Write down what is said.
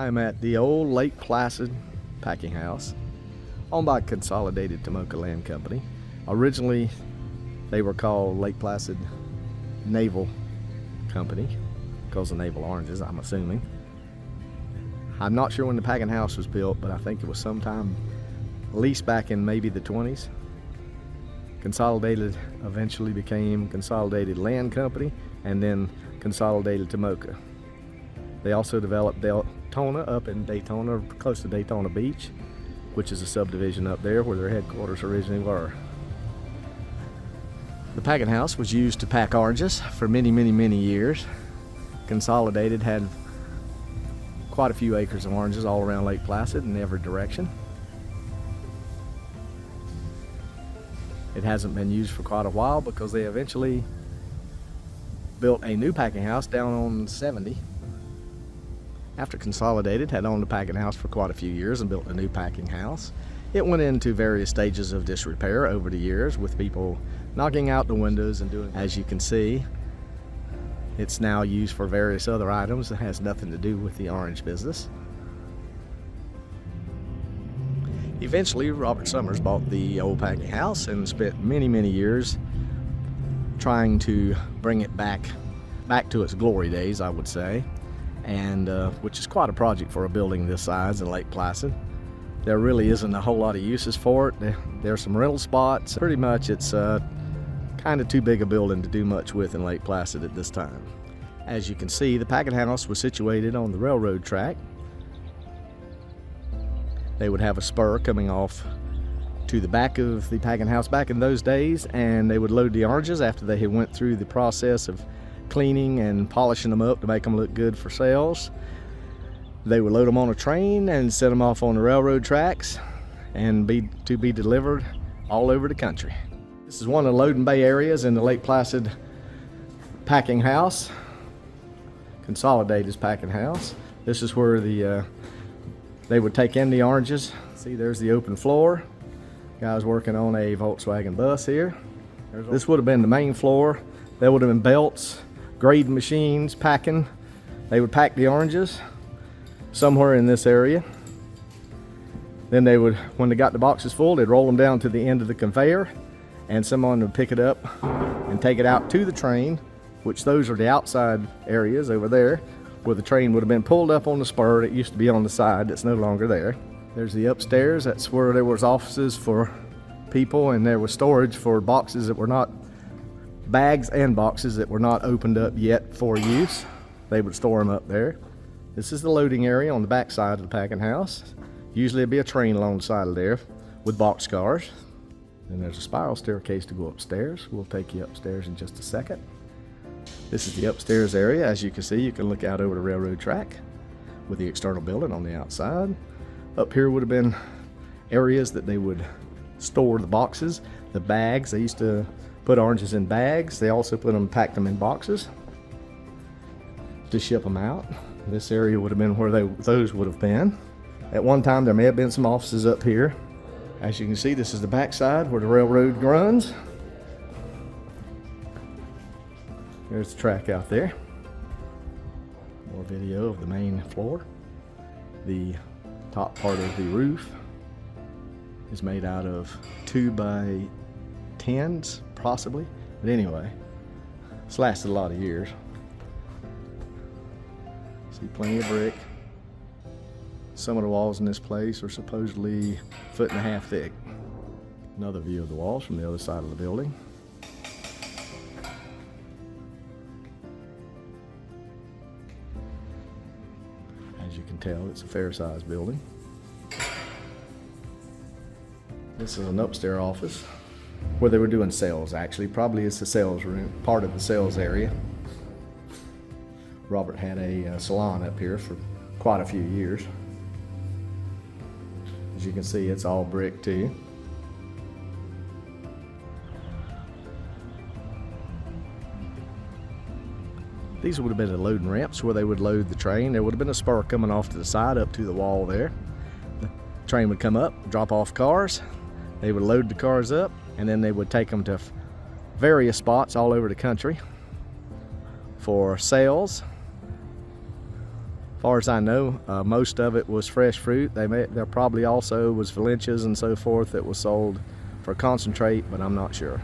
I'm at the old Lake Placid packing house, owned by Consolidated Tomoka Land Company. Originally, they were called Lake Placid Naval Company because of naval oranges, I'm assuming. I'm not sure when the packing house was built, but I think it was sometime at least back in maybe the 20s. Consolidated eventually became Consolidated Land Company and then Consolidated Tomoka. They also developed Daytona up in Daytona, close to Daytona Beach, which is a subdivision up there where their headquarters originally were. The packing house was used to pack oranges for many years. Consolidated had quite a few acres of oranges all around Lake Placid in every direction. It hasn't been used for quite a while because they eventually built a new packing house down on 70. After Consolidated had owned the packing house for quite a few years and built a new packing house, it went into various stages of disrepair over the years with people knocking out the windows and doing, as you can see, it's now used for various other items that has nothing to do with the orange business. Eventually, Robert Summers bought the old packing house and spent many years trying to bring it back to its glory days, I would say, and which is quite a project for a building this size in Lake Placid. There really isn't a whole lot of uses for it. There's some rental spots. Pretty much it's kind of too big a building to do much with in Lake Placid at this time. As you can see, the packing house was situated on the railroad track. They would have a spur coming off to the back of the packing house back in those days, and they would load the oranges after they had went through the process of cleaning and polishing them up to make them look good for sales. They would load them on a train and set them off on the railroad tracks and be delivered all over the country. This is one of the loading bay areas in the Lake Placid packing house, Consolidated's packing house. This is where they would take in the oranges. See, there's the open floor. Guys working on a Volkswagen bus here. This would have been the main floor. There would have been belts, grading machines, packing. They would pack the oranges somewhere in this area. Then they would, when they got the boxes full, they'd roll them down to the end of the conveyor and someone would pick it up and take it out to the train, which those are the outside areas over there where the train would have been pulled up on the spur that used to be on the side that's no longer there. There's the upstairs. That's where there was offices for people, and there was storage for boxes that were not, bags and boxes that were not opened up yet for use. They would store them up there. This is the loading area on the back side of the packing house. Usually it'd be a train along the side of there with box cars. And there's a spiral staircase to go upstairs. We'll take you upstairs in just a second. This is the upstairs area. As you can see, you can look out over the railroad track with the external building on the outside. Up here would have been areas that they would store the boxes, the bags. They used to put oranges in bags. They also packed them in boxes to ship them out. This area would have been where those would have been. At one time, there may have been some offices up here. As you can see, this is the back side where the railroad runs. There's the track out there. More video of the main floor. The top part of the roof is made out of 2x10s, possibly. But anyway, it's lasted a lot of years. See plenty of brick. Some of the walls in this place are supposedly 1.5 feet thick. Another view of the walls from the other side of the building. As you can tell, it's a fair-sized building. This is an upstairs office where they were doing sales, actually. Probably it's the sales room, part of the sales area. Robert had a salon up here for quite a few years. As you can see, it's all brick too. These would have been the loading ramps where they would load the train. There would have been a spur coming off to the side up to the wall there. The train would come up, drop off cars. They would load the cars up, and then they would take them to various spots all over the country for sales. far as I know, most of it was fresh fruit. There probably also was Valencias and so forth that was sold for concentrate, but I'm not sure.